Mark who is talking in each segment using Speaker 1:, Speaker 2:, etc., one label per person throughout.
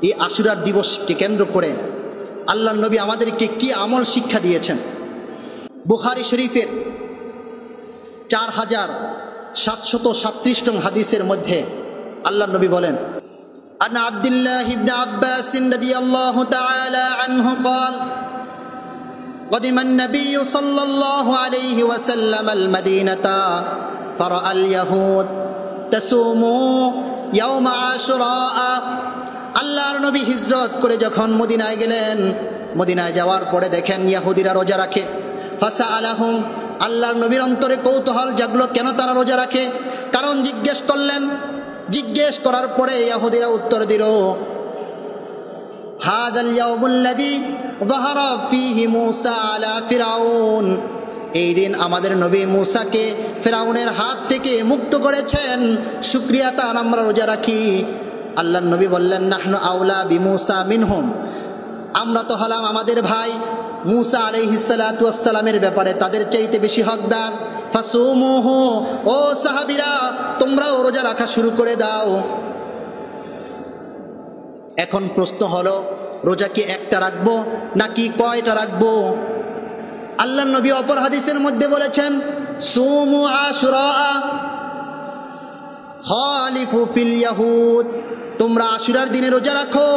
Speaker 1: এই আশুরার দিবসকে কেন্দ্র করে আল্লাহর নবী আমাদেরকে কি আমল শিক্ষা দিয়েছেন। বুখারী শরীফের 4737 নং হাদিসের মধ্যে আল্লাহর নবী বলেন, আন আব্দুল্লাহ ইবনে আব্বাস রাদিয়াল্লাহু তাআলা আনহু قال قدم النبي صلى الله عليه وسلم المدينة فرأى اليهود تصوم يوم عاشوراء। আল্লাহর নবী হিজরত করে যখন মদিনায় গেলেন, মদিনায় যাওয়ার পরে দেখেন ইহুদিরা রোজা রাখে। ফাসাআলাহুম, আল্লাহর নবীর অন্তরে কৌতূহল জাগলো, কেন তারা রোজা রাখে? কারণ জিজ্ঞেস করলেন। জিজ্ঞেস করার পরে ইহুদিরা উত্তর দিল, হাদাল ইয়াউমুল্লাযী যাহারা ফীহি মূসা আলা ফিরাউন, এই দিন আমাদের নবী মূসাকে ফিরাউনের হাত থেকে মুক্ত করেছেন, শুকরিয়া তার আমরা রোজা রাখি। আল্লাহর নবী বললেন, নাহনু আউলা বিমূসা মিনহুম, আমরা তো হলাম আমাদের ভাই মূসা আলাইহিস সালাতু ওয়াস সালামের ব্যাপারে তাদের চাইতে বেশি হকদার। ফাসুমুহু, ও সাহাবীরা তোমরাও রোজা রাখা শুরু করে দাও। এখন প্রশ্ন হলো, রোজা কি একটা রাখবো নাকি কয়টা রাখবো? আল্লাহর নবী অপর হাদিসের মধ্যে বলেছেন, সুমু আশুরা খালিফু ফিল ইয়াহুদ, তোমরা আশুরার দিনে রোজা রাখো,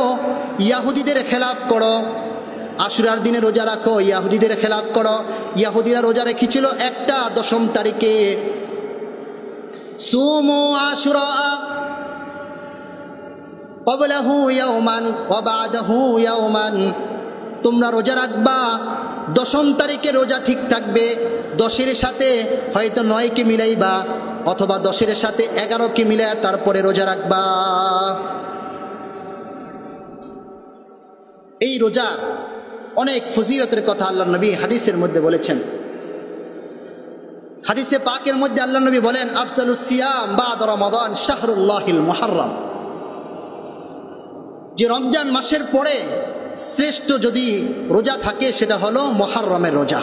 Speaker 1: ইয়াহুদিদের খেলাফ করো। আশুরার দিনে রোজা রাখো, ইয়াহুদিদের খেলাফ করো। ইয়াহুদিরা রোজা রেখেছিল একটা 10ম তারিখে। সুমু আশুরা ক্বাবলাহু ইয়াওমান ওয়া বা'দাহু ইয়াওমান, তোমরা রোজা রাখবা 10ম তারিখে রোজা ঠিক থাকবে, 10-এর সাথে হয়তো 9কে মিলাইবা অথবা 10-এর সাথে 11কে মিলাইয়া তারপরে রোজা রাখবা। এই রোজা অনেক ফজিলতের কথা আল্লাহর নবী হাদিসের মধ্যে বলেছেন। হাদিসে পাকের মধ্যে আল্লাহর নবী বলেন, আফজালুস সিয়াম বা'দা রমাদান শাহরুল্লাহিল মুহাররম, যে রমজান মাসের পরে শ্রেষ্ঠ যদি রোজা থাকে সেটা হলো মুহররমের রোজা।